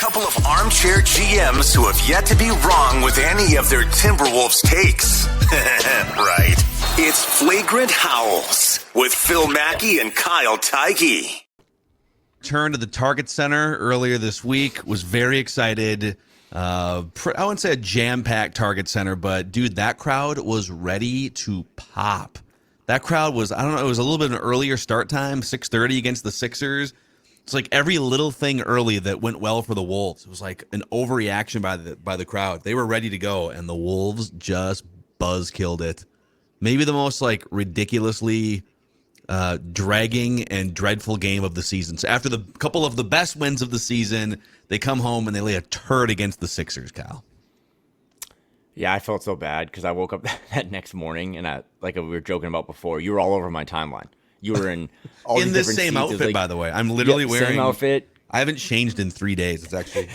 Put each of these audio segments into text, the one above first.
couple of armchair GMs who have yet to be wrong with any of their Timberwolves takes. Right. It's Flagrant Howls with Phil Mackey and Kyle Theige. Turned to the Target Center earlier this week. Was very excited. I wouldn't say a jam-packed Target Center, but dude, that crowd was ready to pop. That crowd was, I don't know, it was a little bit of an earlier start time, 6:30 against the Sixers. It's like every little thing early that went well for the Wolves. It was like an overreaction by the crowd. They were ready to go, and the Wolves just buzz-killed it. Maybe the most like ridiculously dragging and dreadful game of the season. So after the couple of the best wins of the season, they come home and they lay a turd against the Sixers, Kyle. Yeah, I felt so bad because I woke up that next morning and like we were joking about before, you were all over my timeline. You were in all in these the same seats. outfit, like, by the way. I'm literally wearing same outfit. I haven't changed in 3 days. It's actually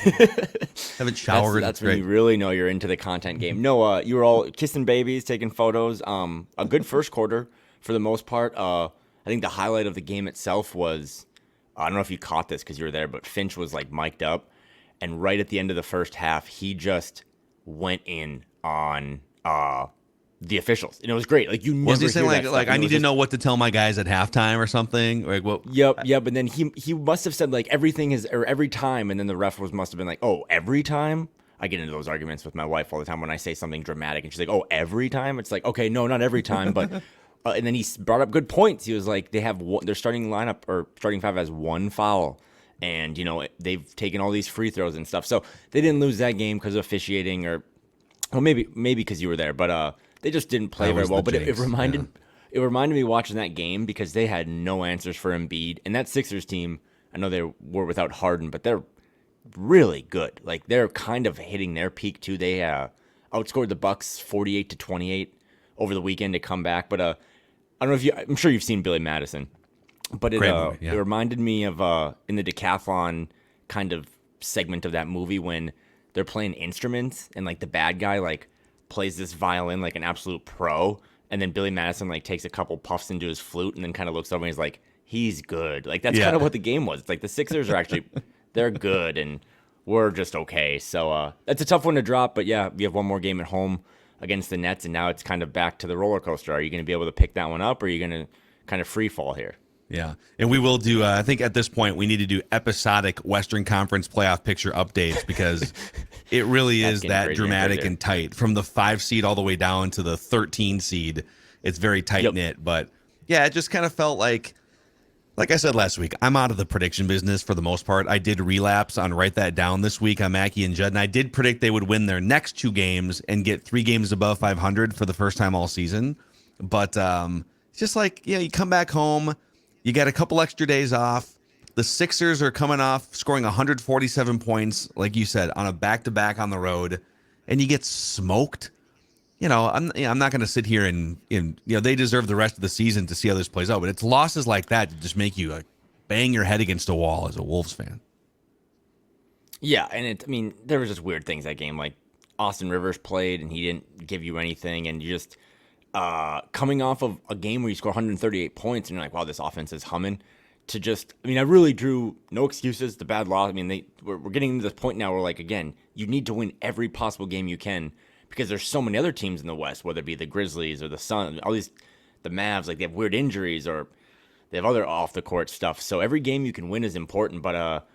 haven't showered. That's when you really know you're into the content game. No, you were all kissing babies, taking photos. A good first quarter for the most part. I think the highlight of the game itself was, I don't know if you caught this because you were there, but Finch was like mic'd up, and right at the end of the first half, he just went in on the officials, and it was great. Like you never was he saying hear that like stuff. I need to know what to tell my guys at halftime or something? Like what? Yep. And then he must have said like everything is or every time, and then the ref must have been like, oh, every time. I get into those arguments with my wife all the time when I say something dramatic, and she's like, oh, every time. It's like, okay, no, not every time, but. And then he brought up good points. He was like, their starting lineup or starting five has one foul, and they've taken all these free throws and stuff. So they didn't lose that game because of officiating, or well, maybe because you were there, but they just didn't play very well. But it reminded me watching that game because they had no answers for Embiid, and that Sixers team. I know they were without Harden, but they're really good. Like they're kind of hitting their peak too. They outscored the Bucks 48-28 over the weekend to come back, but I don't know if I'm sure you've seen Billy Madison, but it reminded me of in the decathlon kind of segment of that movie when they're playing instruments and like the bad guy like plays this violin like an absolute pro, and then Billy Madison like takes a couple puffs into his flute and then kind of looks over and he's like, he's good. Like that's kind of what the game was. It's like the Sixers are actually they're good and we're just okay. So that's a tough one to drop, but yeah, we have one more game at home against the Nets, and now it's kind of back to the roller coaster. Are you going to be able to pick that one up, or are you going to kind of free fall here? Yeah, and we will do, I think at this point, we need to do episodic Western Conference playoff picture updates because it really is that dramatic and tight. From the 5 seed all the way down to the 13 seed, it's very tight-knit. But, yeah, it just kind of felt like I said last week, I'm out of the prediction business for the most part. I did relapse on Write That Down this week on Mackey and Judd, and I did predict they would win their next 2 games and get 3 games above 500 for the first time all season. But it's just like, you come back home, you got a couple extra days off. The Sixers are coming off scoring 147 points, like you said, on a back-to-back on the road, and you get smoked. I'm not going to sit here and they deserve the rest of the season to see how this plays out, but it's losses like that that just make you bang your head against a wall as a Wolves fan. Yeah, and there was just weird things that game. Like Austin Rivers played and he didn't give you anything, and you just coming off of a game where you score 138 points and you're like, wow, this offense is humming. To just, I really drew no excuses. The bad loss. We're getting to this point now where like again, you need to win every possible game you can. Because there's so many other teams in the West, whether it be the Grizzlies or the Suns, the Mavs, like they have weird injuries or they have other off the court stuff. So every game you can win is important. But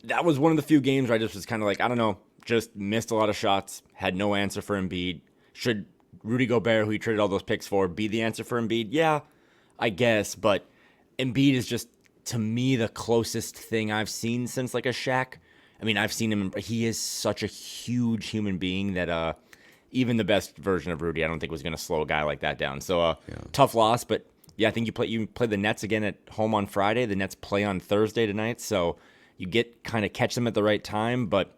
that was one of the few games where I just was kind of like, I don't know, just missed a lot of shots, had no answer for Embiid. Should Rudy Gobert, who he traded all those picks for, be the answer for Embiid? Yeah, I guess. But Embiid is just, to me, the closest thing I've seen since like a Shaq. I've seen him. He is such a huge human being that even the best version of Rudy, I don't think was going to slow a guy like that down. So tough loss, but yeah, I think you play the Nets again at home on Friday. The Nets play on Thursday tonight, so you catch them at the right time. But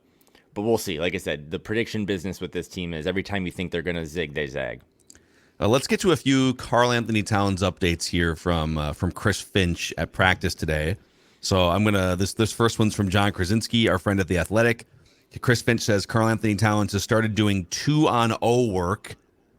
we'll see. Like I said, the prediction business with this team is every time you think they're going to zig, they zag. Let's get to a few Karl-Anthony Towns updates here from Chris Finch at practice today. So I'm gonna this first one's from John Krasinski, our friend at The Athletic. Chris Finch says Karl-Anthony Towns has started doing 2-on-0 work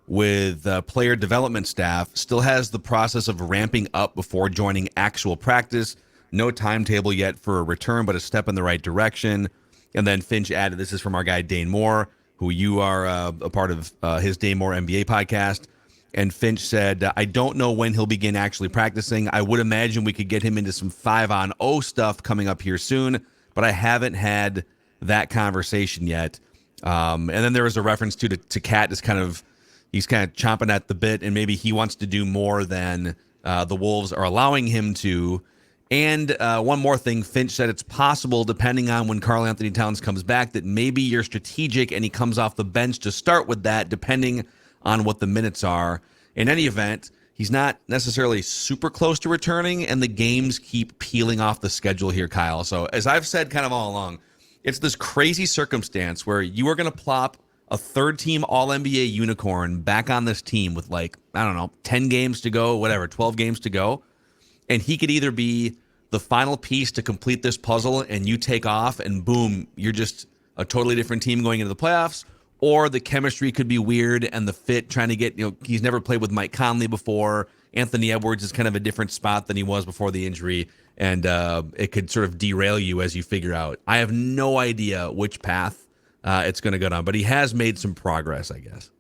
with player development staff, still has the process of ramping up before joining actual practice. No timetable yet for a return, but a step in the right direction. And then Finch added, this is from our guy Dane Moore, who you are a part of his Dane Moore NBA podcast. And Finch said, I don't know when he'll begin actually practicing. I would imagine we could get him into some 5-on-0 stuff coming up here soon, but I haven't had that conversation yet. And then there was a reference to Cat is he's kind of chomping at the bit, and maybe he wants to do more than the Wolves are allowing him to. And one more thing, Finch said it's possible, depending on when Karl-Anthony Towns comes back, that maybe you're strategic and he comes off the bench to start with that, depending on what the minutes are. In any event, he's not necessarily super close to returning, and the games keep peeling off the schedule here, Kyle. So as I've said kind of all along, it's this crazy circumstance where you are going to plop a third-team All-NBA unicorn back on this team with 10 games to go, 12 games to go, and he could either be the final piece to complete this puzzle and you take off and boom, you're just a totally different team going into the playoffs, or the chemistry could be weird and the fit trying to get, he's never played with Mike Conley before. Anthony Edwards is kind of a different spot than he was before the injury, and it could sort of derail you as you figure out. I have no idea which path it's going to go down, but he has made some progress, I guess.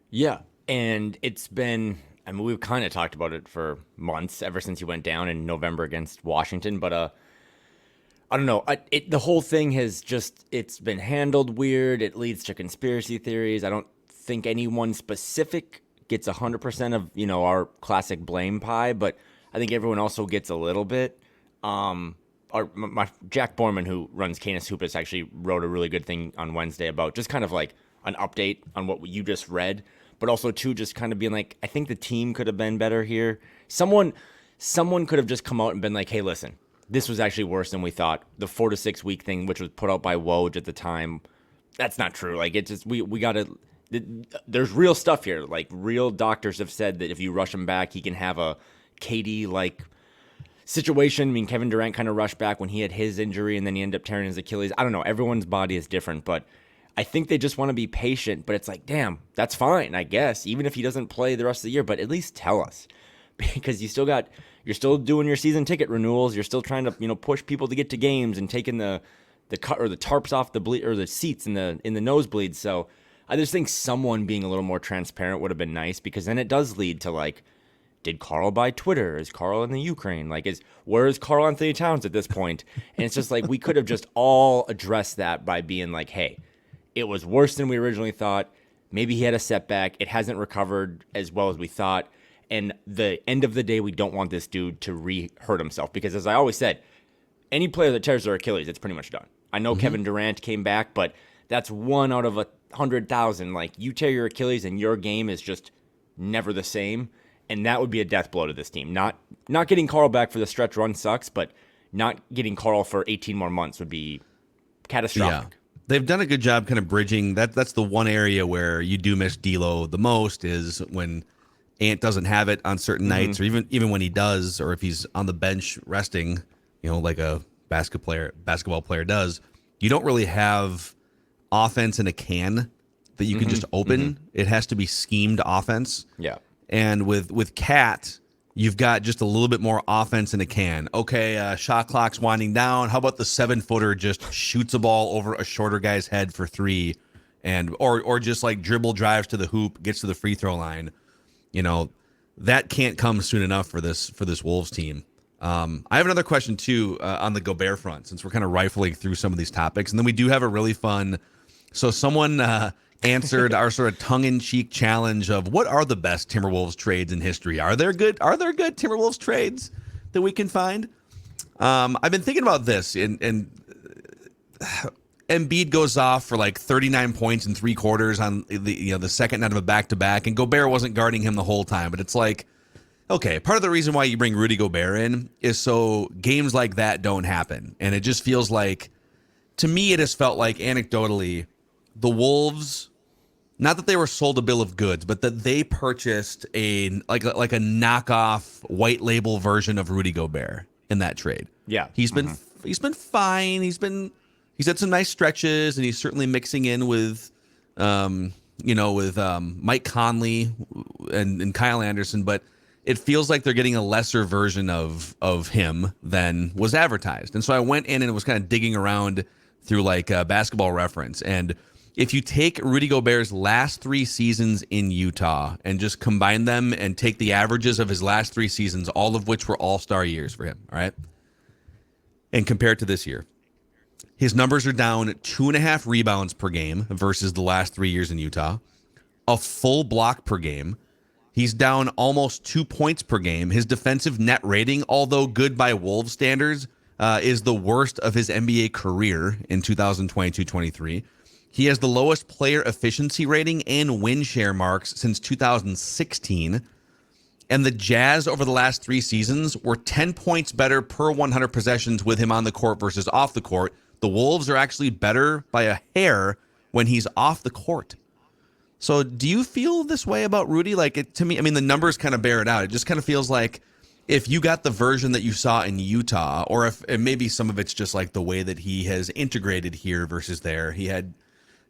Yeah, and it's been, we've kind of talked about it for months, ever since he went down in November against Washington, but I don't know. The whole thing it's been handled weird. It leads to conspiracy theories. I don't think anyone specific gets 100% of, our classic blame pie, but I think everyone also gets a little bit. My Jack Borman, who runs Canis Hoopus, actually wrote a really good thing on Wednesday about just kind of like an update on what you just read, but also too just kind of being like, I think the team could have been better here. Someone could have just come out and been like, hey, listen, this was actually worse than we thought. The 4 to 6 week thing, which was put out by Woj at the time, that's not true. Like, it's just, we got to, there's real stuff here. Like, real doctors have said that if you rush him back, he can have a KD-like situation. I mean, Kevin Durant kind of rushed back when he had his injury, and then he ended up tearing his Achilles. I don't know. Everyone's body is different, but I think they just want to be patient. But it's like, damn, that's fine, I guess, even if he doesn't play the rest of the year. But at least tell us, because you're still doing your season ticket renewals. You're still trying to, push people to get to games and taking the cut or the tarps off the seats in the nosebleeds. So I just think someone being a little more transparent would have been nice, because then it does lead to like, did Karl buy Twitter? Is Karl in the Ukraine? Like, where is Karl-Anthony Towns at this point? And it's just like, we could have just all addressed that by being like, hey, it was worse than we originally thought. Maybe he had a setback. It hasn't recovered as well as we thought. And the end of the day, we don't want this dude to re-hurt himself, because as I always said, any player that tears their Achilles, it's pretty much done. I know Kevin Durant came back, but that's 1 out of 100,000. Like, you tear your Achilles and your game is just never the same. And that would be a death blow to this team. Not getting Karl back for the stretch run sucks, but not getting Karl for 18 more months would be catastrophic. Yeah. They've done a good job kind of bridging. That's the one area where you do miss D'Lo the most, is when Ant doesn't have it on certain nights, or even when he does, or if he's on the bench resting, like a basketball player does. You don't really have offense in a can that you can just open. It has to be schemed offense. Yeah. And with Cat, you've got just a little bit more offense in a can. Okay, shot clock's winding down. How about the 7-footer just shoots a ball over a shorter guy's head for 3, or just like dribble drives to the hoop, gets to the free throw line. That can't come soon enough for this Wolves team. I have another question too on the Gobert front, since we're kind of rifling through some of these topics, and then we do have a really fun. So someone answered our sort of tongue-in-cheek challenge of what are the best Timberwolves trades in history? Are there good Timberwolves trades that we can find? I've been thinking about this, and Embiid goes off for like 39 points in 3 quarters on the second night of a back-to-back, and Gobert wasn't guarding him the whole time. But it's like, okay, part of the reason why you bring Rudy Gobert in is so games like that don't happen. And it just feels like, to me, it has felt like anecdotally, the Wolves, not that they were sold a bill of goods, but that they purchased a knockoff white label version of Rudy Gobert in that trade. Yeah. He's been fine. He's had some nice stretches, and he's certainly mixing in with Mike Conley and Kyle Anderson, but it feels like they're getting a lesser version of him than was advertised. And so I went in and was kind of digging around through like Basketball Reference. And if you take Rudy Gobert's last 3 seasons in Utah and just combine them and take the averages of his last 3 seasons, all of which were all-star years for him, all right, and compare it to this year, his numbers are down 2.5 rebounds per game versus the last 3 years in Utah, a full block per game. He's down almost 2 points per game. His defensive net rating, although good by Wolves standards, is the worst of his NBA career in 2022-23. He has the lowest player efficiency rating and win share marks since 2016. And the Jazz over the last 3 seasons were 10 points better per 100 possessions with him on the court versus off the court. The Wolves are actually better by a hair when he's off the court. So do you feel this way about Rudy? Like, to me, I mean, the numbers kind of bear it out. It just kind of feels like if you got the version that you saw in Utah, or if and maybe some of it's just like the way that he has integrated here versus there. He had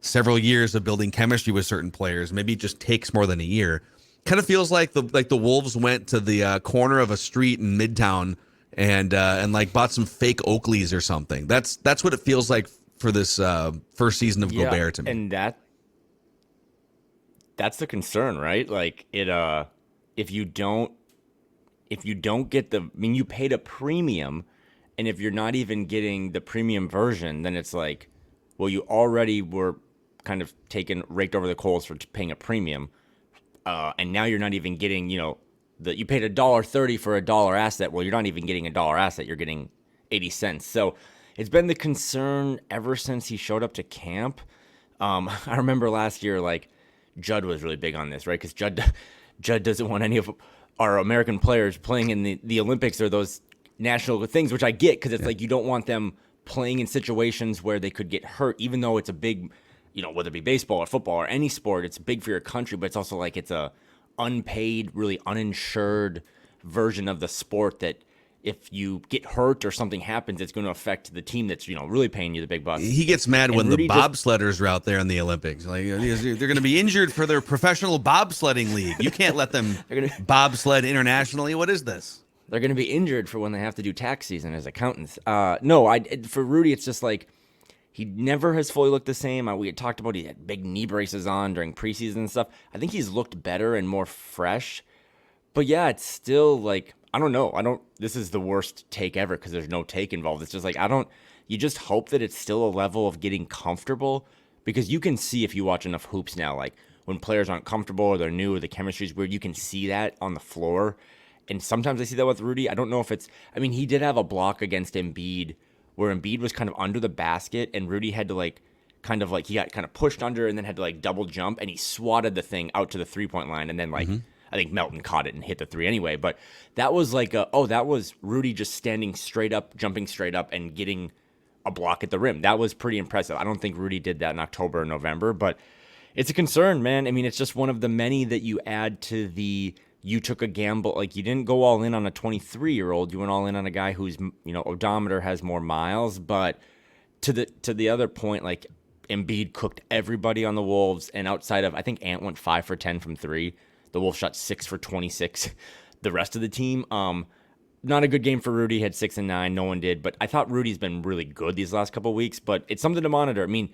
several years of building chemistry with certain players. Maybe it just takes more than a year. Kind of feels like the Wolves went to the corner of a street in Midtown and like bought some fake Oakleys or something. That's what it feels like for this first season of Gobert to me. And that's the concern, right? Like if you don't get you paid a premium, and if you're not even getting the premium version, then it's like, well, you already were kind of raked over the coals for paying a premium, and now you're not even getting, you paid $1.30 for a $1 asset. Well, you're not even getting a $1 asset. You're getting 80 cents. So it's been the concern ever since he showed up to camp. I remember last year, like, Judd was really big on this, right? Because Judd doesn't want any of our American players playing in the Olympics or those national things, which I get, because it's like you don't want them playing in situations where they could get hurt, even though it's a big, whether it be baseball or football or any sport, it's big for your country, but it's also like it's a unpaid, really uninsured version of the sport that if you get hurt or something happens, it's going to affect the team that's, really paying you the big bucks. He gets mad when Rudy the bobsledders are out there in the Olympics. Like, they're going to be injured for their professional bobsledding league. You can't let them bobsled internationally. What is this? They're going to be injured for when they have to do tax season as accountants. For Rudy, it's just like he never has fully looked the same. We had talked about he had big knee braces on during preseason and stuff. I think he's looked better and more fresh. But yeah, it's still like, I don't know. This is the worst take ever because there's no take involved. It's just like, you just hope that it's still a level of getting comfortable, because you can see if you watch enough hoops now, like when players aren't comfortable or they're new or the chemistry's weird, you can see that on the floor. And sometimes I see that with Rudy. I don't know if he did have a block against Embiid where Embiid was kind of under the basket and Rudy had to he got kind of pushed under and then had to double jump, and he swatted the thing out to the 3-point line, and then I think Melton caught it and hit the 3 anyway. But that was that was Rudy just standing straight up, jumping straight up, and getting a block at the rim. That was pretty impressive. I don't think Rudy did that in October or November, but it's a concern, man. I mean, it's just one of the many that you add to you took a gamble. Like, you didn't go all in on a 23-year-old. You went all in on a guy whose, odometer has more miles. But to the other point, like, Embiid cooked everybody on the Wolves, and outside of, I think Ant went 5 for 10 from 3. The Wolves shot 6 for 26. The rest of the team, not a good game for Rudy. Had 6 and 9. No one did. But I thought Rudy's been really good these last couple of weeks. But it's something to monitor. I mean,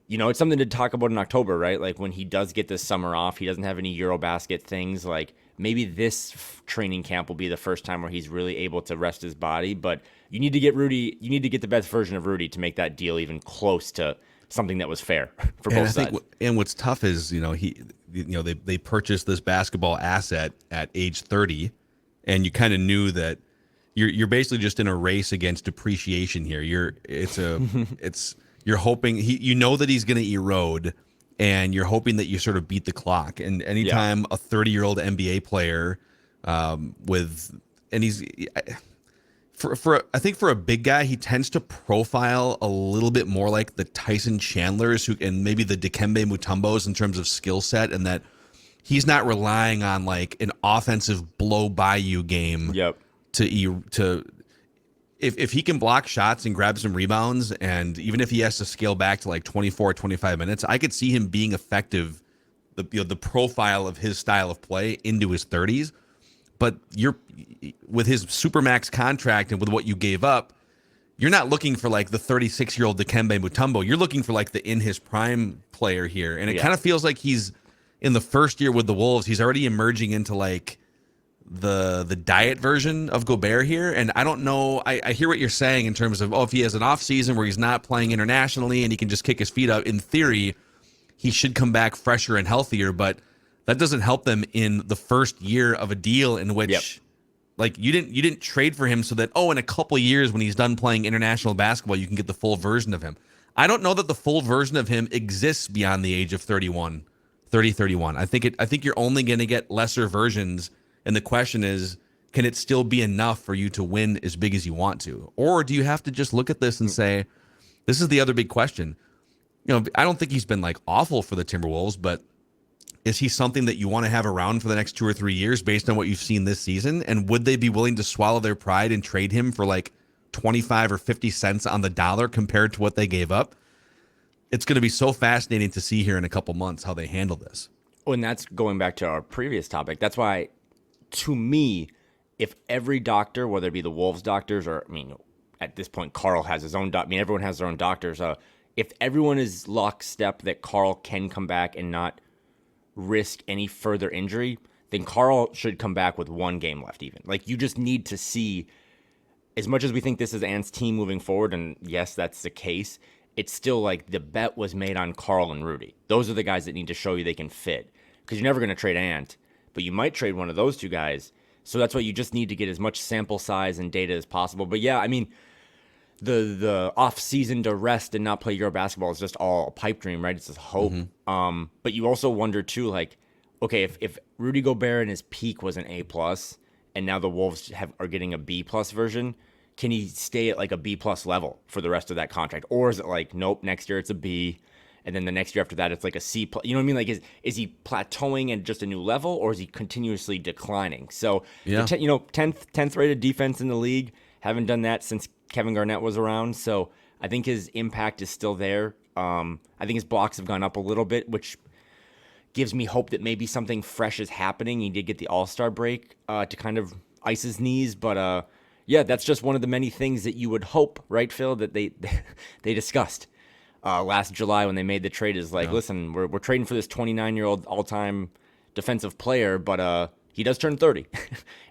it's something to talk about in October, right? Like, when he does get this summer off, he doesn't have any Eurobasket things. Like, maybe this training camp will be the first time where he's really able to rest his body. But you need to get the best version of Rudy to make that deal even close to something that was fair for both sides. And what's tough is, they purchased this basketball asset at age 30, and you kind of knew that you're basically just in a race against depreciation here. You're hoping that he's going to erode, and you're hoping that you sort of beat the clock. And anytime a 30-year-old NBA player I think for a big guy, he tends to profile a little bit more like the Tyson Chandlers and maybe the Dikembe Mutombos in terms of skill set, and that he's not relying on like an offensive blow by you game. Yep. If he can block shots and grab some rebounds, and even if he has to scale back to like 24, 25 minutes, I could see him being effective, the profile of his style of play into his 30s. But with his Supermax contract and with what you gave up, you're not looking for like the 36-year-old Dikembe Mutombo. You're looking for like the in his prime player here. And it kind of feels like he's in the first year with the Wolves. He's already emerging into like the diet version of Gobert here. And I don't know. I hear what you're saying in terms of, if he has an off season where he's not playing internationally and he can just kick his feet up, in theory, he should come back fresher and healthier. But that doesn't help them in the first year of a deal in which like you didn't trade for him so that, in a couple of years when he's done playing international basketball, you can get the full version of him. I don't know that the full version of him exists beyond the age of 31. I think you're only going to get lesser versions, and the question is, can it still be enough for you to win as big as you want to? Or do you have to just look at this and say, this is the other big question. I don't think he's been like awful for the Timberwolves, but is he something that you want to have around for the next 2 or 3 years based on what you've seen this season? And would they be willing to swallow their pride and trade him for like 25 or 50 cents on the dollar compared to what they gave up? It's going to be so fascinating to see here in a couple months how they handle this. Oh, and that's going back to our previous topic. That's why, to me, if every doctor, whether it be the Wolves doctors or, at this point, Karl has his own everyone has their own doctors. If everyone is lockstep that Karl can come back and not risk any further injury, then Karl should come back with 1 game left even. Like, you just need to see, as much as we think this is Ant's team moving forward, and yes, that's the case, it's still like the bet was made on Karl and Rudy. Those are the guys that need to show you they can fit, because you're never going to trade Ant, but you might trade one of those 2 guys. So that's why you just need to get as much sample size and data as possible. But yeah, the off season to rest and not play Euro basketball is just all a pipe dream, right? It's just hope. Mm-hmm. But you also wonder too, like, okay, if Rudy Gobert in his peak was an A+, and now the Wolves are getting a B+ version, can he stay at like a B+ level for the rest of that contract? Or is it like, nope, next year it's a B, and then the next year after that it's like a C+? You know what I mean? Like, is he plateauing at just a new level, or is he continuously declining? So, 10th rated defense in the league, haven't done that since Kevin Garnett was around. So I think his impact is still there. I think his blocks have gone up a little bit, which gives me hope that maybe something fresh is happening. He did get the All-Star break to kind of ice his knees, but that's just one of the many things that you would hope, right, Phil, that they discussed last July when they made the trade. Is like, listen, we're trading for this 29-year-old all-time defensive player, but he does turn 30,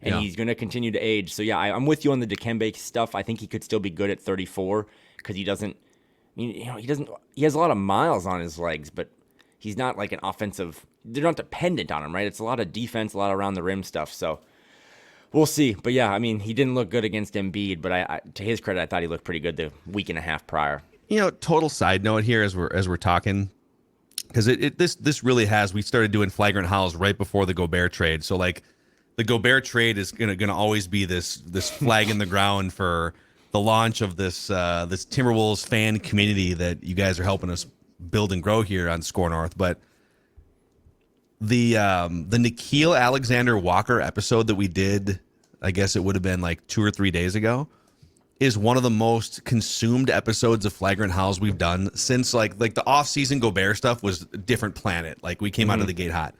and he's going to continue to age. So I'm with you on the Dikembe stuff. I think he could still be good at 34 because he doesn't. He has a lot of miles on his legs, but he's not like an offensive. They're not dependent on him, right? It's a lot of defense, a lot of around the rim stuff. So we'll see. But he didn't look good against Embiid, but I to his credit, I thought he looked pretty good the week and a half prior. Total side note here as we're talking, because this really has. We started doing Flagrant Howls right before the Gobert trade, so like the Gobert trade is gonna always be this flag in the ground for the launch of this Timberwolves fan community that you guys are helping us build and grow here on Score North. But the Nickeil Alexander-Walker episode that we did, I guess it would have been like 2 or 3 days ago, is one of the most consumed episodes of Flagrant Howls we've done since like the off-season Gobert stuff was a different planet. Like, we came out of the gate hot.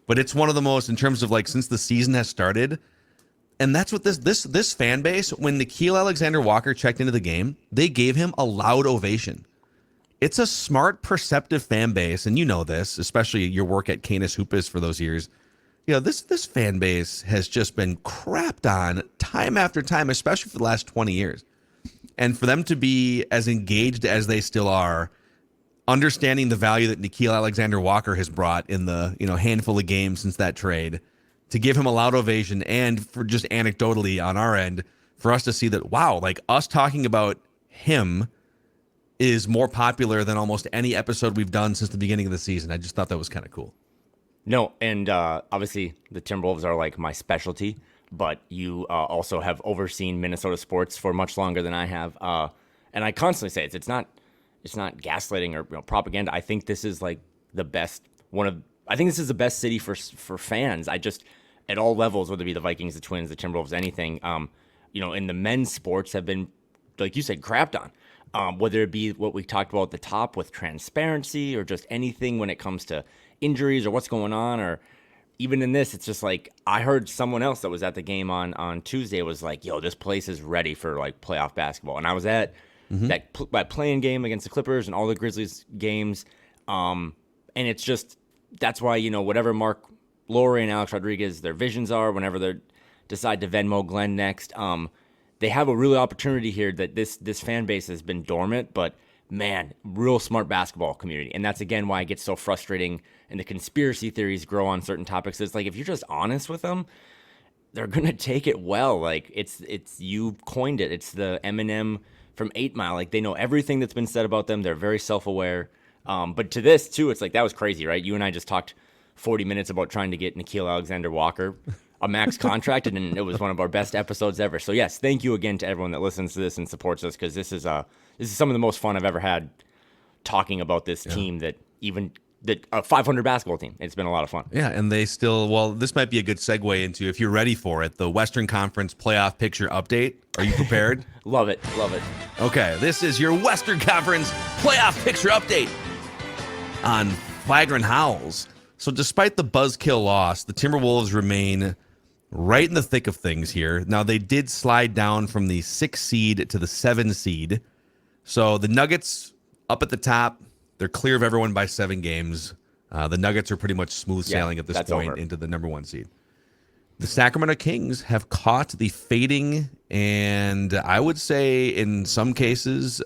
But it's one of the most, in terms of like, since the season has started. And that's what this fan base, when Nickeil Alexander-Walker checked into the game, they gave him a loud ovation. It's a smart, perceptive fan base, and you know this, especially your work at Canis Hoopus for those years. This fan base has just been crapped on time after time, especially for the last 20 years. And for them to be as engaged as they still are, understanding the value that Nickeil Alexander-Walker has brought in the handful of games since that trade, to give him a loud ovation, and for just anecdotally on our end, for us to see that, wow, like us talking about him is more popular than almost any episode we've done since the beginning of the season. I just thought that was kind of cool. No, and obviously the Timberwolves are like my specialty, but you also have overseen Minnesota sports for much longer than I have, and I constantly say it's not gaslighting or propaganda. I think this is like the best I think this is the best city for fans. At all levels, whether it be the Vikings, the Twins, the Timberwolves, anything, in the men's sports have been, like you said, crapped on. Whether it be what we talked about at the top with transparency, or just anything when it comes to injuries or what's going on, or even in this, it's just like I heard someone else that was at the game on Tuesday was like, "Yo, this place is ready for like playoff basketball." And I was at that playing game against the Clippers and all the Grizzlies games, and it's just that's why whatever Mark Lowry and Alex Rodriguez their visions are, whenever they decide to Venmo Glenn next, they have a real opportunity here that this fan base has been dormant, but man, real smart basketball community. And that's, again, why it gets so frustrating and the conspiracy theories grow on certain topics. It's like, if you're just honest with them, they're going to take it well. Like, it's you coined it. It's the Eminem from 8 Mile. Like, they know everything that's been said about them. They're very self-aware. But to this, too, it's like, that was crazy, right? You and I just talked 40 minutes about trying to get Nickeil Alexander-Walker a max contract, and it was one of our best episodes ever. So, yes, thank you again to everyone that listens to this and supports us, because this is some of the most fun I've ever had talking about this team that a 500 basketball team. It's been a lot of fun. Yeah, and they still, well, this might be a good segue into, if you're ready for it, the Western Conference playoff picture update. Are you prepared? Love it. Okay, this is your Western Conference playoff picture update on Flagrant Howls. So despite the buzzkill loss, the Timberwolves remain right in the thick of things here. Now, they did slide down from the 6 seed to the 7 seed. So the Nuggets up at the top, they're clear of everyone by 7 games. The Nuggets are pretty much smooth sailing at this point into the number 1 seed. The Sacramento Kings have caught the fading and, I would say in some cases,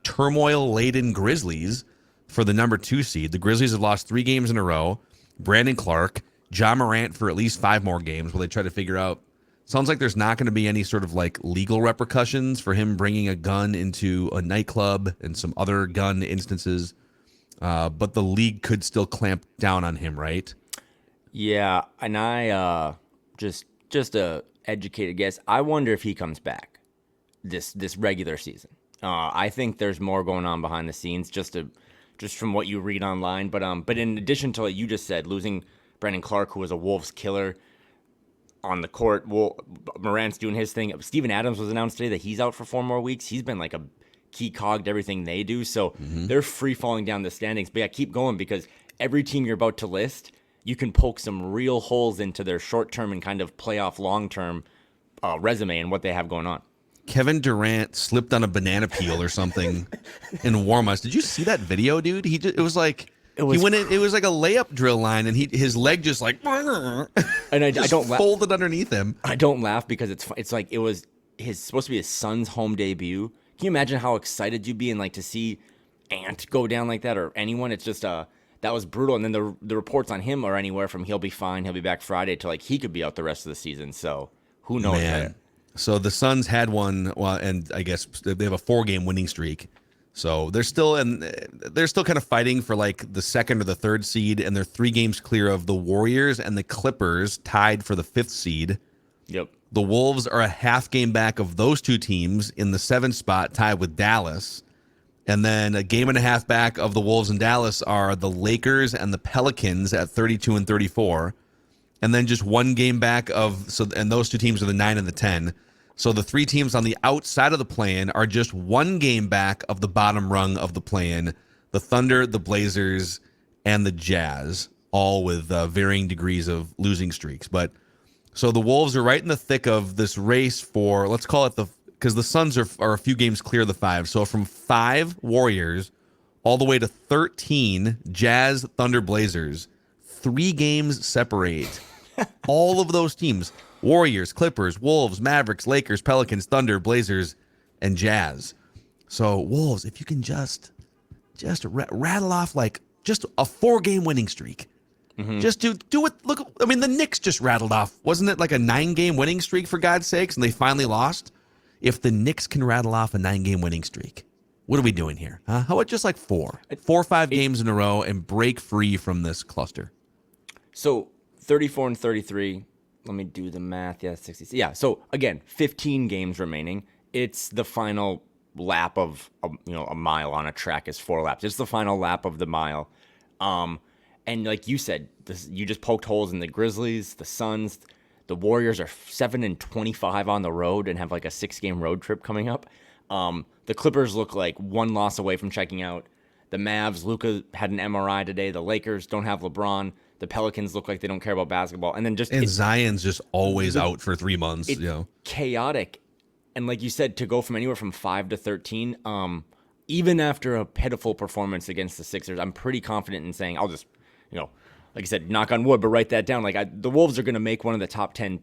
turmoil-laden Grizzlies for the number 2 seed. The Grizzlies have lost 3 games in a row. Brandon Clark, John Morant for at least 5 more games while they try to figure out. Sounds like there's not going to be any sort of like legal repercussions for him bringing a gun into a nightclub and some other gun instances. But the league could still clamp down on him, right? Yeah, and I just a educated guess. I wonder if he comes back this regular season. I think there's more going on behind the scenes, just from what you read online. But in addition to what you just said, losing Brandon Clark, who was a Wolves killer on the court, Morant's doing his thing. Steven Adams was announced today that he's out for 4 more weeks. He's been like a key cog to everything they do. So they're free falling down the standings. But yeah, keep going, because every team you're about to list, you can poke some real holes into their short-term and kind of playoff long-term resume and what they have going on. Kevin Durant slipped on a banana peel or something in warm-ups. Did you see that video, dude? It was like he went in. It was like a layup drill line, and his leg just like and I don't folded underneath him. I don't laugh because it's like it was supposed to be his son's home debut. Can you imagine how excited you'd be and like to see Ant go down like that, or anyone? It's just that was brutal. And then the reports on him are anywhere from he'll be fine, he'll be back Friday, to like he could be out the rest of the season. So who knows? Man. So the Suns had one, and I guess they have a 4-game winning streak. So they're still kind of fighting for like the 2nd or the 3rd seed, and they're 3 games clear of the Warriors and the Clippers, tied for the 5th seed. Yep. The Wolves are a half game back of those 2 teams in the 7th spot, tied with Dallas. And then a game and a half back of the Wolves and Dallas are the Lakers and the Pelicans at 32 and 34. And then just 1 game back and those 2 teams are the 9 and the 10. So the 3 teams on the outside of the play-in are just 1 game back of the bottom rung of the play-in. The Thunder, the Blazers, and the Jazz, all with varying degrees of losing streaks. But so the Wolves are right in the thick of this race for, let's call it because the Suns are a few games clear of the 5. So from 5 Warriors all the way to 13 Jazz, Thunder, Blazers, 3 games separate all of those teams. Warriors, Clippers, Wolves, Mavericks, Lakers, Pelicans, Thunder, Blazers, and Jazz. So Wolves, if you can just rattle off like just a 4-game winning streak. Mm-hmm. Just to do it. Look, I mean, the Knicks just rattled off. Wasn't it like a 9-game winning streak, for God's sakes, and they finally lost? If the Knicks can rattle off a 9-game winning streak, what are we doing here? Huh? How about just like 4 or 5 games in a row and break free from this cluster? So 34 and 33. Let me do the math. Yeah, 60. Yeah. So again, 15 games remaining. It's the final lap of a mile on a track is 4 laps. It's the final lap of the mile. And like you said, you just poked holes in the Grizzlies, the Suns. The Warriors are 7 and 25 on the road and have like a 6-game road trip coming up. The Clippers look like 1 loss away from checking out. The Mavs, Luka had an MRI today. The Lakers don't have LeBron. The Pelicans look like they don't care about basketball. And then Zion's just always out for 3 months. Chaotic. And like you said, to go from anywhere from 5 to 13, even after a pitiful performance against the Sixers, I'm pretty confident in saying, I'll just, like I said, knock on wood, but write that down. The Wolves are going to make one of the top 10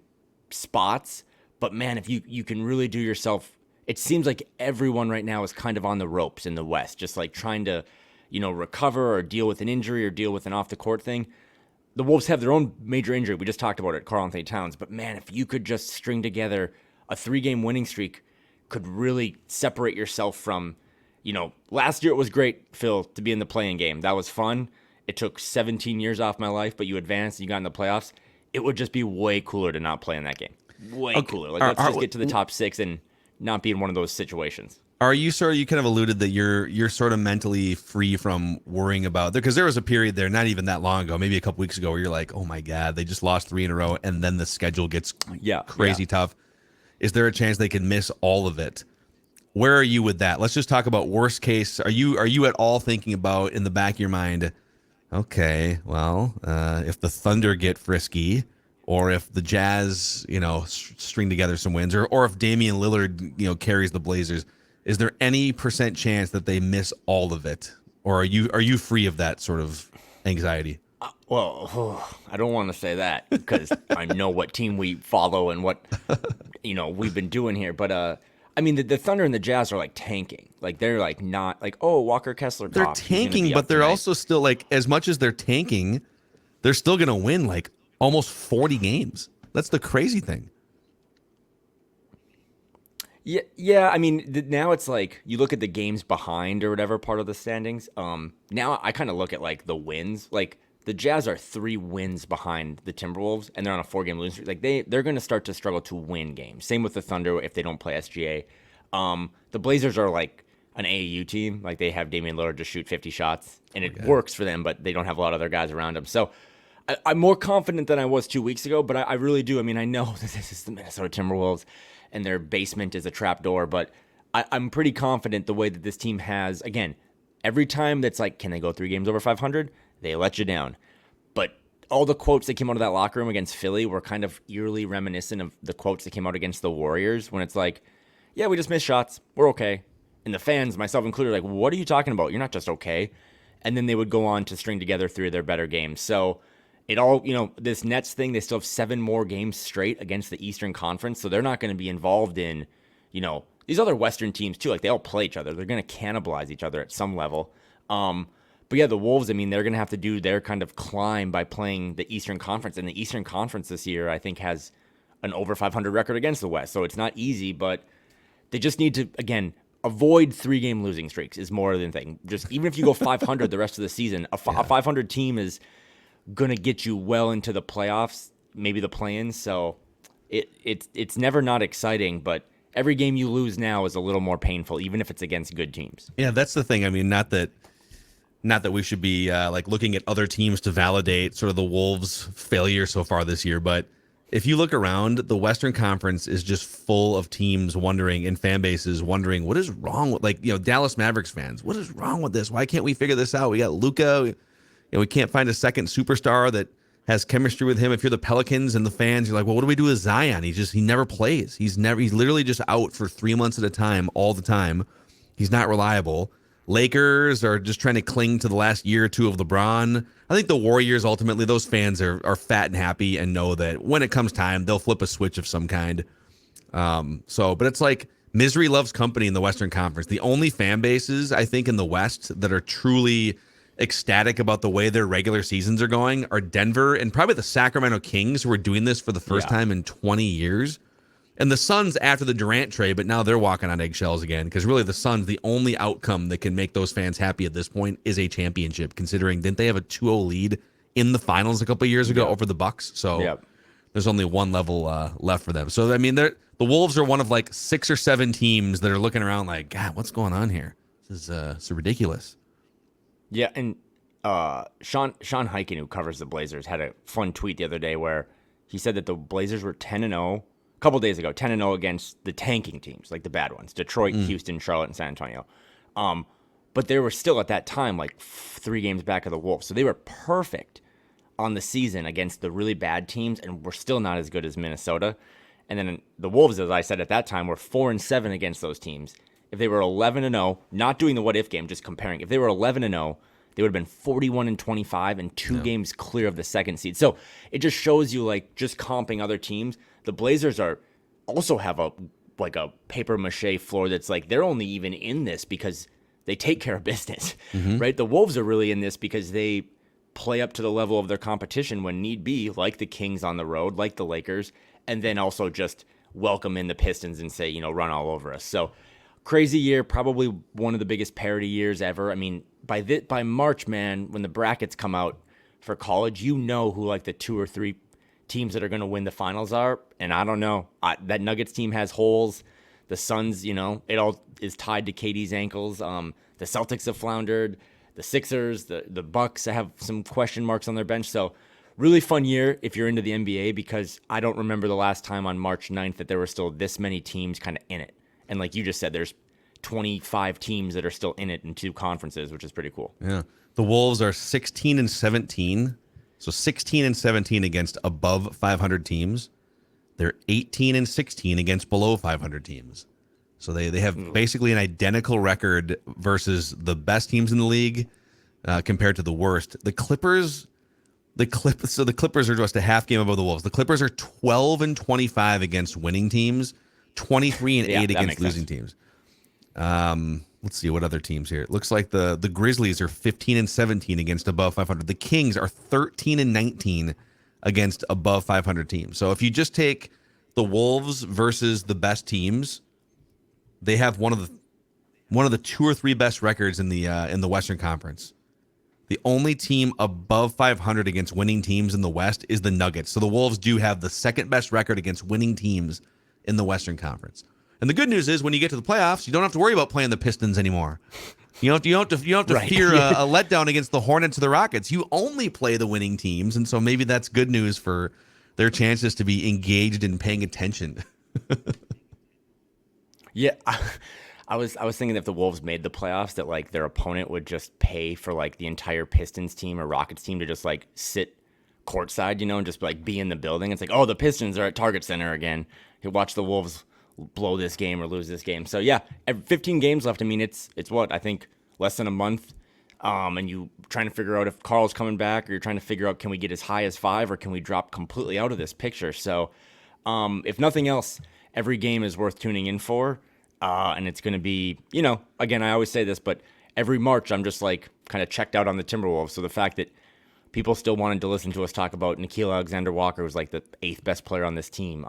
spots. But man, if you can really do yourself, it seems like everyone right now is kind of on the ropes in the West, just like trying to, recover or deal with an injury or deal with an off the court thing. The Wolves have their own major injury. We just talked about it, Karl-Anthony Towns. But man, if you could just string together a 3-game winning streak, could really separate yourself from, last year it was great, Phil, to be in the play-in game. That was fun. It took 17 years off my life, but you advanced and you got in the playoffs. It would just be way cooler to not play in that game. Way cooler. Let's just get to the top 6 and not be in one of those situations. Are you you kind of alluded that you're sort of mentally free from worrying about, because there was a period there not even that long ago, maybe a couple weeks ago, where you're like, oh my God, they just lost 3 in a row and then the schedule gets crazy tough. Is there a chance they can miss all of it? Where are you with that? Let's just talk about worst case. Are you at all thinking about in the back of your mind, okay, well, if the Thunder get frisky, or if the Jazz, string together some wins, or if Damian Lillard, carries the Blazers, is there any % chance that they miss all of it? Or are you free of that sort of anxiety? I don't want to say that because I know what team we follow and what, we've been doing here. But, the Thunder and the Jazz are tanking. They're not Walker Kessler. They're tanking, but they're also still as much as they're tanking, they're still going to win almost 40 games. That's the crazy thing. Yeah. Now it's you look at the games behind or whatever part of the standings. Now I kind of look at the wins. The Jazz are 3 wins behind the Timberwolves, and they're on a 4-game losing streak. They're going to start to struggle to win games. Same with the Thunder if they don't play SGA. The Blazers are an AAU team. They have Damian Lillard to shoot 50 shots, and it works for them, but they don't have a lot of other guys around them. So I'm more confident than I was 2 weeks ago, but I really do. I know that this is the Minnesota Timberwolves, and their basement is a trapdoor, but I'm pretty confident the way that this team has, again, every time that's can they go 3 games over 500? They let you down. But all the quotes that came out of that locker room against Philly were kind of eerily reminiscent of the quotes that came out against the Warriors when it's yeah, we just missed shots. We're okay. And the fans, myself included, what are you talking about? You're not just okay. And then they would go on to string together 3 of their better games. So it all, this Nets thing, they still have 7 more games straight against the Eastern Conference. So they're not going to be involved in, these other Western teams too. They all play each other. They're going to cannibalize each other at some level. But yeah, the Wolves, they're going to have to do their kind of climb by playing the Eastern Conference. And the Eastern Conference this year, I think, has an over 500 record against the West. So it's not easy, but they just need to, again, avoid 3-game losing streaks is more than thing. Just even if you go 500 the rest of the season, a 500 team is going to get you well into the playoffs, maybe the play-in. So it's never not exciting, but every game you lose now is a little more painful, even if it's against good teams. Yeah, that's the thing. Not that we should be looking at other teams to validate sort of the Wolves' failure so far this year, but if you look around, the Western Conference is just full of teams wondering, and fan bases wondering, what is wrong with Dallas Mavericks fans? What is wrong with this? Why can't we figure this out? We got Luka. We can't find a second superstar that has chemistry with him. If you're the Pelicans and the fans, you're well, what do we do with Zion? He never plays. He's literally just out for 3 months at a time, all the time. He's not reliable. Lakers are just trying to cling to the last year or two of LeBron. I think the Warriors, ultimately, those fans are fat and happy and know that when it comes time, they'll flip a switch of some kind. But it's misery loves company in the Western Conference. The only fan bases, I think, in the West that are truly ecstatic about the way their regular seasons are going are Denver and probably the Sacramento Kings, who are doing this for the first time in 20 years. And the Suns after the Durant trade, but now they're walking on eggshells again because really the Suns, the only outcome that can make those fans happy at this point is a championship, considering didn't they have a 2-0 lead in the finals a couple of years ago over the Bucks? So there's only one level left for them. So, the Wolves are one of 6 or 7 teams that are looking around God, what's going on here? This is so ridiculous. Yeah, and Sean Highkin, who covers the Blazers, had a fun tweet the other day where he said that the Blazers were 10-0 a couple days ago, 10-0 against the tanking teams, the bad ones, Detroit, Houston, Charlotte, and San Antonio. But they were still at that time 3 games back of the Wolves, so they were perfect on the season against the really bad teams, and we're still not as good as Minnesota. And then the Wolves, as I said at that time, were 4-7 against those teams. If they were 11-0, not doing the what if game, just comparing. If they were 11-0, they would have been 41-25 and 2 games clear of the second seed. So it just shows you, like, just comping other teams. The Blazers also have a paper mache floor that's like they're only even in this because they take care of business, right? The Wolves are really in this because they play up to the level of their competition when need be, like the Kings on the road, like the Lakers, and then also just welcome in the Pistons and say, run all over us. So crazy year, probably one of the biggest parity years ever. I mean, by March, man, when the brackets come out for college, who like the 2 or 3 teams that are going to win the finals are. And I don't know. That Nuggets team has holes. The Suns, it all is tied to KD's ankles. The Celtics have floundered. The Sixers, the Bucks have some question marks on their bench. So really fun year if you're into the NBA, because I don't remember the last time on March 9th that there were still this many teams kind of in it. And like you just said, there's 25 teams that are still in it in 2 conferences, which is pretty cool. Yeah. The Wolves are 16-17. So 16-17 against above 500 teams. They're 18-16 against below 500 teams. So they have basically an identical record versus the best teams in the league compared to the worst. The Clippers are just a half game above the Wolves. The Clippers are 12-25 against winning teams, 23-8 against losing teams. Let's see what other teams here. It looks like the Grizzlies are 15-17 against above 500. The Kings are 13-19 against above 500 teams. So if you just take the Wolves versus the best teams, they have one of the 2 or 3 best records in the Western Conference. The only team above 500 against winning teams in the West is the Nuggets. So the Wolves do have the second best record against winning teams in the Western Conference. And the good news is when you get to the playoffs, you don't have to worry about playing the Pistons anymore. You don't have to fear a letdown against the Hornets or the Rockets. You only play the winning teams, and so maybe that's good news for their chances to be engaged and paying attention. Yeah, I was thinking if the Wolves made the playoffs, that like their opponent would just pay for like the entire Pistons team or Rockets team to just like sit courtside, and just like be in the building. It's like, oh, the Pistons are at Target Center again. You watch the Wolves blow this game or lose this game. So yeah, 15 games left. I mean, it's what, I think less than a month. And you trying to figure out if Karl's coming back, or you're trying to figure out, can we get as high as 5 or can we drop completely out of this picture? So if nothing else, every game is worth tuning in for. And it's going to be, again, I always say this, but every March I'm just like kind of checked out on the Timberwolves. So the fact that people still wanted to listen to us talk about Nickeil Alexander-Walker, who's like the 8th best player on this team,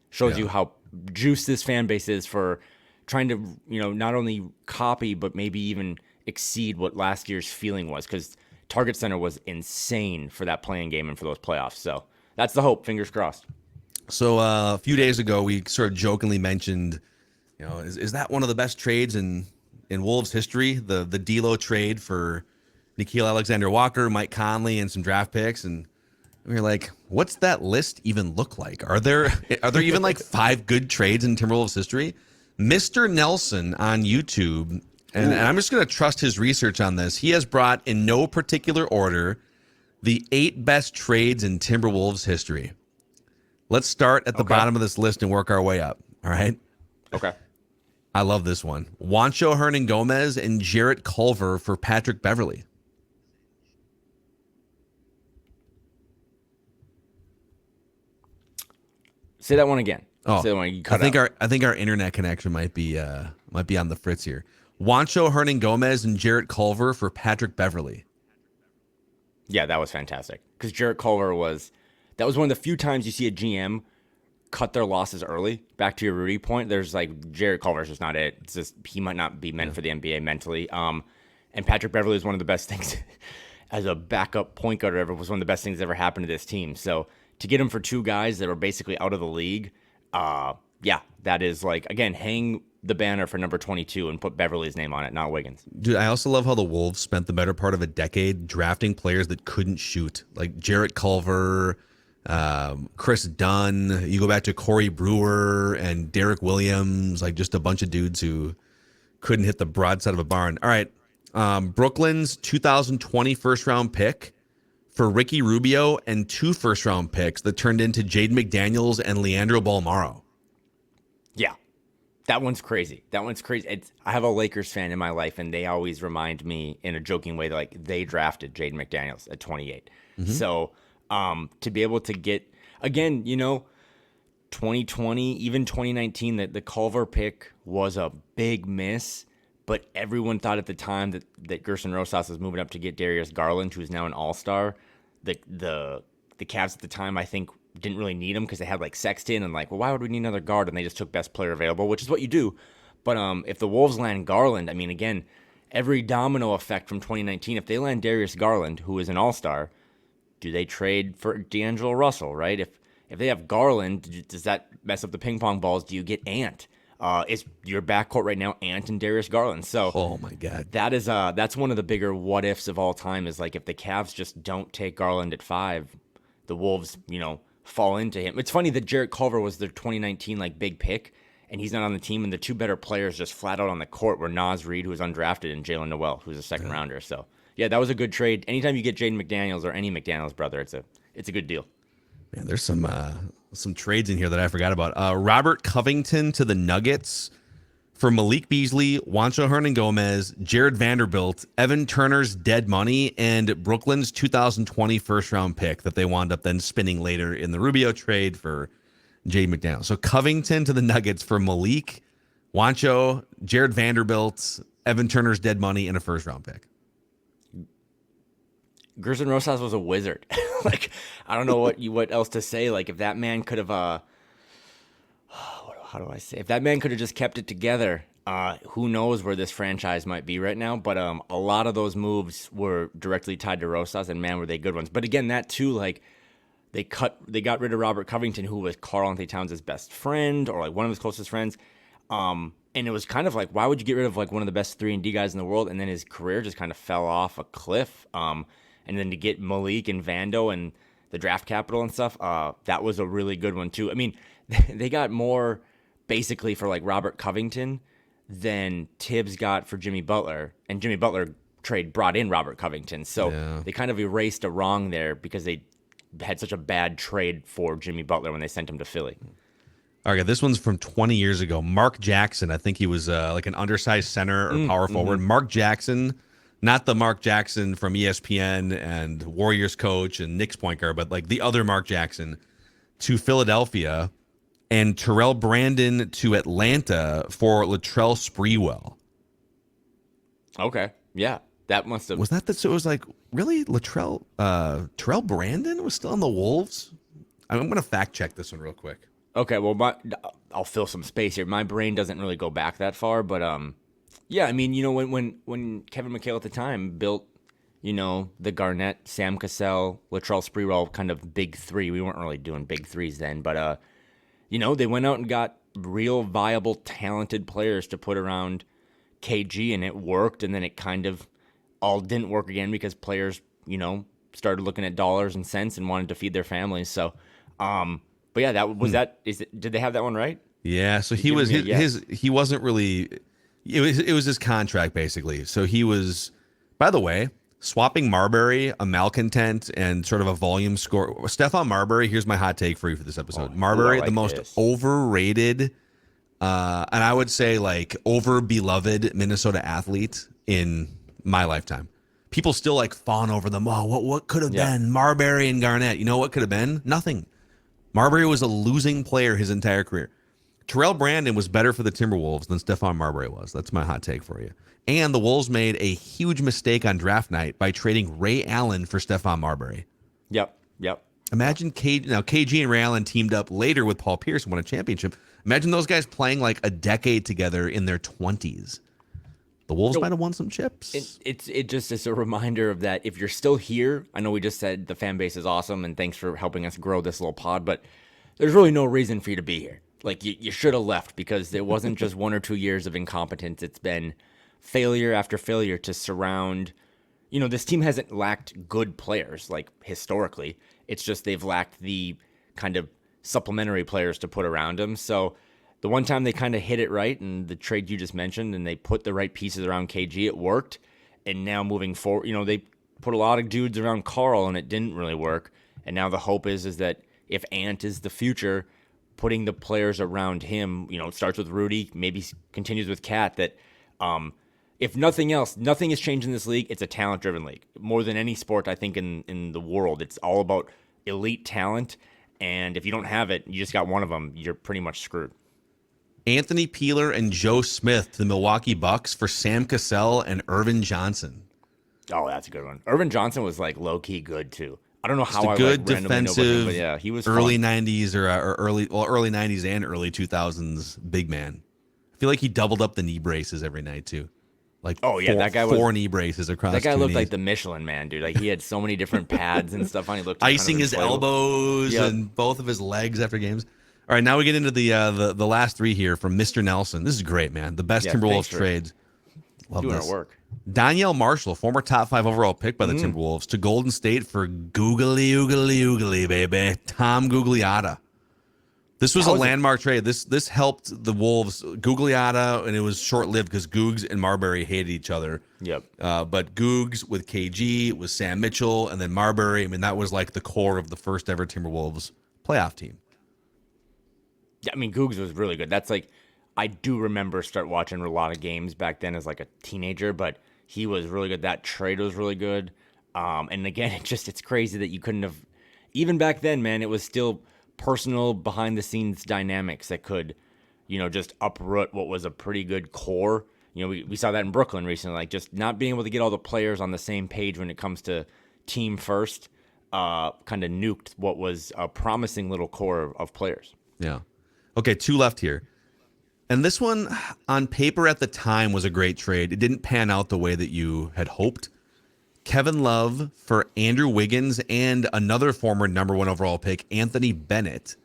shows you how juiced this fan base is for trying to, not only copy, but maybe even exceed what last year's feeling was, because Target Center was insane for that playing game and for those playoffs. So that's the hope. Fingers crossed. So a few days ago, we sort of jokingly mentioned, is that one of the best trades in Wolves history? The D'Lo trade for Nickeil Alexander-Walker, Mike Conley, and some draft picks. And we were like, what's that list even look like? Are there even like 5 good trades in Timberwolves history? Mr. Nelson on YouTube, and I'm just going to trust his research on this. He has brought, in no particular order, the 8 best trades in Timberwolves history. Let's start at the bottom of this list and work our way up. All right? Okay. I love this one. Juancho Hernan-Gomez and Jarrett Culver for Patrick Beverley. Say that one again. Oh, Say that one. You cut I think our internet connection might be on the fritz here. Juancho Hernan-Gomez and Jarrett Culver for Patrick Beverley. Yeah, that was fantastic. Because Jarrett Culver that was one of the few times you see a GM cut their losses early. Back to your Rudy point, there's like Jarrett Culver's just not it. It's just he might not be meant for the NBA mentally. And Patrick Beverley is one of the best things as a backup point guard ever, was one of the best things that ever happened to this team. So to get him for 2 guys that were basically out of the league, that is like, again, hang the banner for number 22 and put Beverley's name on it, not Wiggins. Dude, I also love how the Wolves spent the better part of a decade drafting players that couldn't shoot, like Jarrett Culver, Chris Dunn. You go back to Corey Brewer and Derek Williams, like just a bunch of dudes who couldn't hit the broadside of a barn. All right, Brooklyn's 2020 first round pick for Ricky Rubio and 2 first-round picks that turned into Jaden McDaniels and Leandro Bolmaro. Yeah. That one's crazy. I have a Lakers fan in my life, and they always remind me in a joking way that like they drafted Jaden McDaniels at 28. Mm-hmm. So to be able to get, again, 2020, even 2019, the Culver pick was a big miss, but everyone thought at the time that Gerson Rosas was moving up to get Darius Garland, who's now an all-star. The Cavs at the time, I think, didn't really need him because they had like Sexton and like, well, why would we need another guard? And they just took best player available, which is what you do. But if the Wolves land Garland, I mean, again, every domino effect from 2019, if they land Darius Garland, who is an all-star, do they trade for D'Angelo Russell, right? If they have Garland, does that mess up the ping pong balls? Do you get Ant? Is your backcourt right now Ant and Darius Garland? So, oh my God, that's one of the bigger what ifs of all time. Is like if the Cavs just don't take Garland at 5, the Wolves, fall into him. It's funny that Jarrett Culver was their 2019 like big pick, and he's not on the team. And the 2 better players just flat out on the court were Naz Reid, who was undrafted, and Jalen Noel, who's a second rounder. So yeah, that was a good trade. Anytime you get Jaden McDaniels or any McDaniels brother, it's a good deal. Man, there's some trades in here that I forgot about. Robert Covington to the Nuggets for Malik Beasley, Juancho Hernan-Gomez, Jared Vanderbilt, Evan Turner's dead money, and Brooklyn's 2020 first-round pick that they wound up then spinning later in the Rubio trade for Jaden McDaniels. So Covington to the Nuggets for Malik, Juancho, Jared Vanderbilt, Evan Turner's dead money, and a first-round pick. Gerson Rosas was a wizard. Like, I don't know what else to say. Like, if that man could have, how do I say? If that man could have just kept it together, who knows where this franchise might be right now. But a lot of those moves were directly tied to Rosas, and man, were they good ones. But again, that too, like, they got rid of Robert Covington, who was Karl-Anthony Towns' best friend, or like one of his closest friends. And it was kind of like, why would you get rid of like one of the best 3-and-D guys in the world? And then his career just kind of fell off a cliff. And then to get Malik and Vando and the draft capital and stuff, that was a really good one too. I mean, they got more basically for like Robert Covington than Tibbs got for Jimmy Butler. And Jimmy Butler trade brought in Robert Covington. So they kind of erased a wrong there because they had such a bad trade for Jimmy Butler when they sent him to Philly. All right, this one's from 20 years ago. Mark Jackson, I think he was like an undersized center or power forward. Mark Jackson, not the Mark Jackson from ESPN and Warriors coach and Knicks point guard, but like the other Mark Jackson to Philadelphia, and Terrell Brandon to Atlanta for Latrell Sprewell. Okay, yeah, that must have... Was that the... So it was like, really? Terrell Brandon was still on the Wolves? I'm going to fact check this one real quick. Okay, well, I'll fill some space here. My brain doesn't really go back that far, but yeah, I mean, when Kevin McHale at the time built, the Garnett, Sam Cassell, Latrell Sprewell kind of big 3. We weren't really doing big 3s then, but they went out and got real viable, talented players to put around KG, and it worked. And then it kind of all didn't work again because players, started looking at dollars and cents and wanted to feed their families. So, but yeah, that was that. Did they have that one right? Yeah. So he was he wasn't really. It was his contract basically. So he was, by the way, swapping Marbury, a malcontent, and sort of a volume score. Stephon Marbury, here's my hot take for you for this episode. Marbury, the most overrated, and I would say like over beloved Minnesota athlete in my lifetime. People still like fawn over them. Oh, what could have been Marbury and Garnett? You know what could have been? Nothing. Marbury was a losing player his entire career. Terrell Brandon was better for the Timberwolves than Stephon Marbury was. That's my hot take for you. And the Wolves made a huge mistake on draft night by trading Ray Allen for Stephon Marbury. Yep. Imagine KG and Ray Allen teamed up later with Paul Pierce and won a championship. Imagine those guys playing like a decade together in their 20s. The Wolves might have won some chips. It just is a reminder of that. If you're still here, I know we just said the fan base is awesome and thanks for helping us grow this little pod, but there's really no reason for you to be here. Like, you should have left because it wasn't just 1 or 2 years of incompetence. It's been failure after failure to surround. This team hasn't lacked good players, like, historically. It's just they've lacked the kind of supplementary players to put around them. So the one time they kind of hit it right, and the trade you just mentioned, and they put the right pieces around KG, it worked. And now moving forward, they put a lot of dudes around Karl, and it didn't really work. And now the hope is that if Ant is the future, putting the players around him, it starts with Rudy, maybe continues with Cat, that if nothing else, nothing has changed in this league. It's a talent-driven league. More than any sport, I think, in the world. It's all about elite talent, and if you don't have it, you just got one of them, you're pretty much screwed. Anthony Peeler and Joe Smith to the Milwaukee Bucks for Sam Cassell and Irvin Johnson. Oh, that's a good one. Irvin Johnson was low-key good, too. I don't know how I good randomly defensive, know about him, but yeah, he was early fun. 90s or early 90s and early 2000s big man. I feel like he doubled up the knee braces every night too. That guy was 4 knee braces across. That guy looked knees. like the Michelin Man, dude. He had so many different pads and stuff on. He looked icing his elbows and both of his legs after games. All right, now we get into the last 3 here from Mr. Nelson. This is great, man. The best Timberwolves trades. Love doing this. Our work. Danielle Marshall, former top 5 overall pick by the Timberwolves, to Golden State for googly, baby. Tom Gugliotta. This was a landmark trade. This helped the Wolves. Gugliotta, and it was short-lived because Googs and Marbury hated each other. Yep. But Googs with KG, with Sam Mitchell, and then Marbury. I mean, that was the core of the first ever Timberwolves playoff team. Yeah, I mean, Googs was really good. That's I do remember start watching a lot of games back then as a teenager, but he was really good. That trade was really good. And again, it's crazy that you couldn't have, even back then, man, it was still personal behind the scenes dynamics that could, just uproot what was a pretty good core. We saw that in Brooklyn recently, just not being able to get all the players on the same page when it comes to team first, kind of nuked what was a promising little core of players. Yeah. Okay, 2 left here. And this one, on paper at the time, was a great trade. It didn't pan out the way that you had hoped. Kevin Love for Andrew Wiggins and another former number 1 overall pick, Anthony Bennett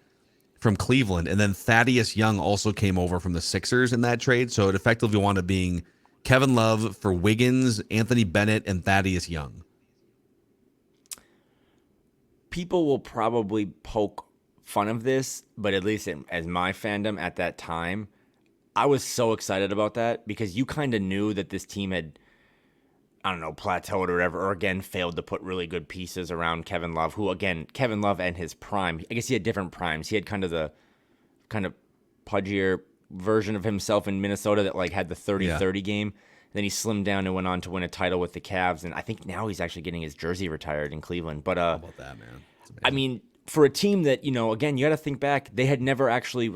from Cleveland. And then Thaddeus Young also came over from the Sixers in that trade. So it effectively wound up being Kevin Love for Wiggins, Anthony Bennett, and Thaddeus Young. People will probably poke fun of this, but at least as my fandom at that time, I was so excited about that because you kind of knew that this team had, I don't know, plateaued or whatever, or again, failed to put really good pieces around Kevin Love, who, again, Kevin Love and his prime, I guess he had different primes. He had kind of the pudgier version of himself in Minnesota that had the 30-30 game. Then he slimmed down and went on to win a title with the Cavs, and I think now he's actually getting his jersey retired in Cleveland. But how about that, man? I mean, for a team that, again, you got to think back, they had never actually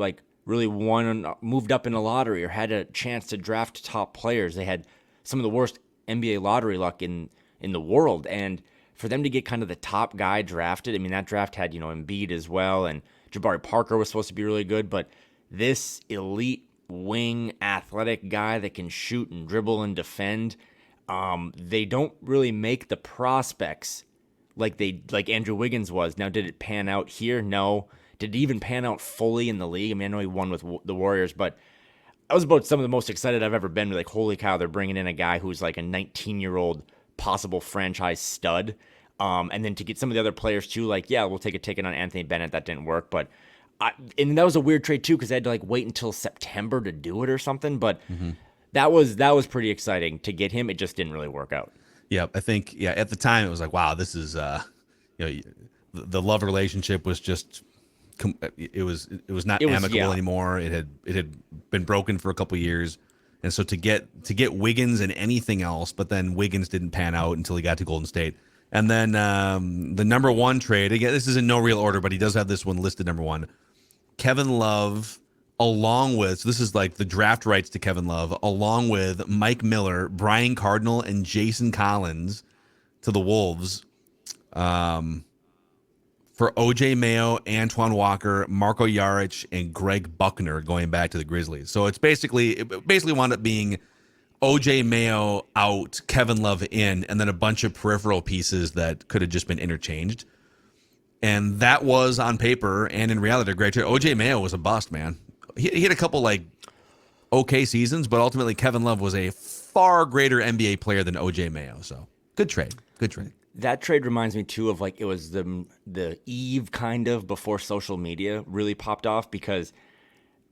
really moved up in a lottery or had a chance to draft top players. They had some of the worst NBA lottery luck in the world, and for them to get kind of the top guy drafted, I mean, that draft had Embiid as well, and Jabari Parker was supposed to be really good, but this elite wing athletic guy that can shoot and dribble and defend, they don't really make the prospects like Andrew Wiggins was. Now, did it pan out here? No. Did it even pan out fully in the league? I mean, I know he won with the Warriors, but I was about some of the most excited I've ever been. Holy cow, they're bringing in a guy who's a 19-year-old possible franchise stud. And then to get some of the other players too, we'll take a ticket on Anthony Bennett. That didn't work, but and that was a weird trade too because they had to wait until September to do it or something. But that was pretty exciting to get him. It just didn't really work out. Yeah, I think at the time it was wow, this is the love relationship was just. It was not amicable anymore. It had been broken for a couple of years, and so to get Wiggins and anything else, but then Wiggins didn't pan out until he got to Golden State, and then the number 1 trade again. This is in no real order, but he does have this one listed number 1. Kevin Love, along with this is the draft rights to Kevin Love, along with Mike Miller, Brian Cardinal, and Jason Collins to the Wolves. For O.J. Mayo, Antoine Walker, Marco Jaric, and Greg Buckner going back to the Grizzlies. So it basically wound up being O.J. Mayo out, Kevin Love in, and then a bunch of peripheral pieces that could have just been interchanged. And that was on paper and in reality a great trade. O.J. Mayo was a bust, man. He had a couple okay seasons, but ultimately Kevin Love was a far greater NBA player than O.J. Mayo. So good trade. That trade reminds me too of it was the eve kind of before social media really popped off because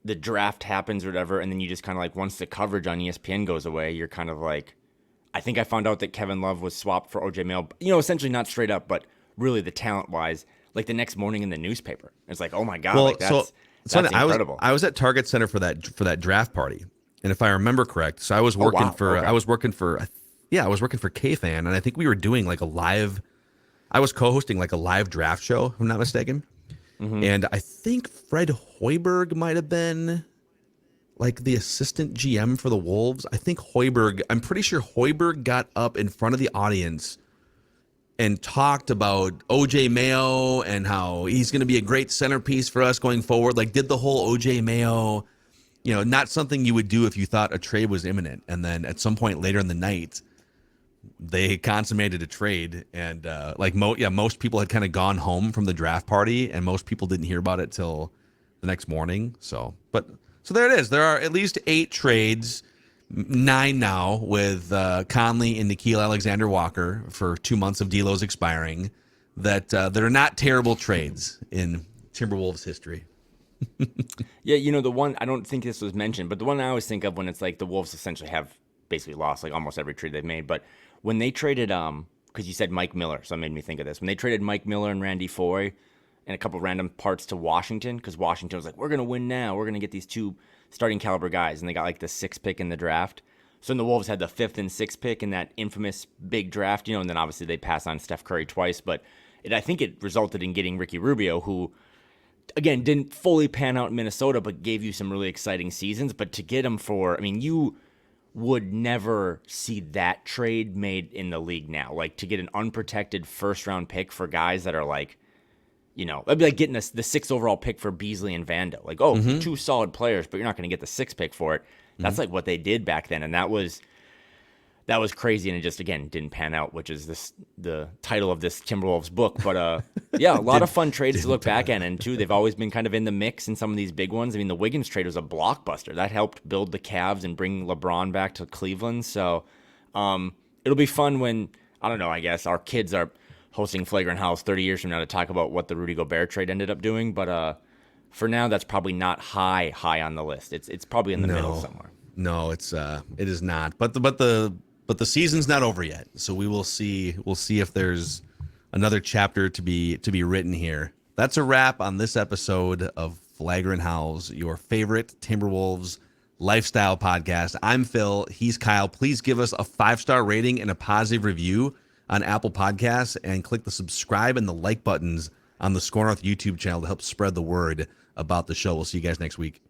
the draft happens or whatever, and then you just kind of once the coverage on ESPN goes away, you're kind of I think I found out that Kevin Love was swapped for OJ Mayo. You know, essentially not straight up, but really the talent wise, like the next morning in the newspaper. It's like, oh my god, like that's incredible. I was at Target Center for that draft party, and if I remember correct, so I was working I was working for K-Fan, and I think we were doing like a live. I was co-hosting like a live draft show, if I'm not mistaken, and I think Fred Hoiberg might have been like the assistant GM for the Wolves. I'm pretty sure Hoiberg got up in front of the audience and talked about OJ Mayo and how he's going to be a great centerpiece for us going forward. Like did the whole OJ Mayo, not something you would do if you thought a trade was imminent. And then at some point later in the night, they consummated a trade. And most people had kind of gone home from the draft party, and most people didn't hear about it till the next morning. So there it is. There are at least 8 trades, 9 now, with Conley and Nickeil Alexander-Walker for 2 months of D'Lo's expiring, that are not terrible trades in Timberwolves history. Yeah, the one, I don't think this was mentioned, but the one I always think of when it's like the Wolves essentially have basically lost like almost every trade they've made. But when they traded, because you said Mike Miller, so it made me think of this. When they traded Mike Miller and Randy Foye and a couple of random parts to Washington, because Washington was like, we're going to win now. We're going to get these 2 starting caliber guys. And they got like the 6th pick in the draft. So then the Wolves had the 5th and 6th pick in that infamous big draft, and then obviously they passed on Steph Curry twice. But I think it resulted in getting Ricky Rubio, who, again, didn't fully pan out in Minnesota, but gave you some really exciting seasons. But to get him you would never see that trade made in the league now. Like to get an unprotected first-round pick for guys that are like, that'd be like getting the 6th overall pick for Beasley and Vando. Like, 2 solid players, but you're not going to get the 6th pick for it. That's like what they did back then, and that was crazy, and it just, again, didn't pan out, which is the title of this Timberwolves book. But yeah, a lot of fun trades to look back at, and too, they've always been kind of in the mix in some of these big ones. I mean, the Wiggins trade was a blockbuster. That helped build the Cavs and bring LeBron back to Cleveland. So it'll be fun when, I don't know, I guess our kids are hosting Flagrant Howls 30 years from now to talk about what the Rudy Gobert trade ended up doing. But for now, that's probably not high on the list. It's probably in the middle somewhere. No, it is not. But the season's not over yet. So we will see. We'll see if there's another chapter to be written here. That's a wrap on this episode of Flagrant Howls, your favorite Timberwolves lifestyle podcast. I'm Phil. He's Kyle. Please give us a 5-star rating and a positive review on Apple Podcasts, and click the subscribe and the like buttons on the Score North YouTube channel to help spread the word about the show. We'll see you guys next week.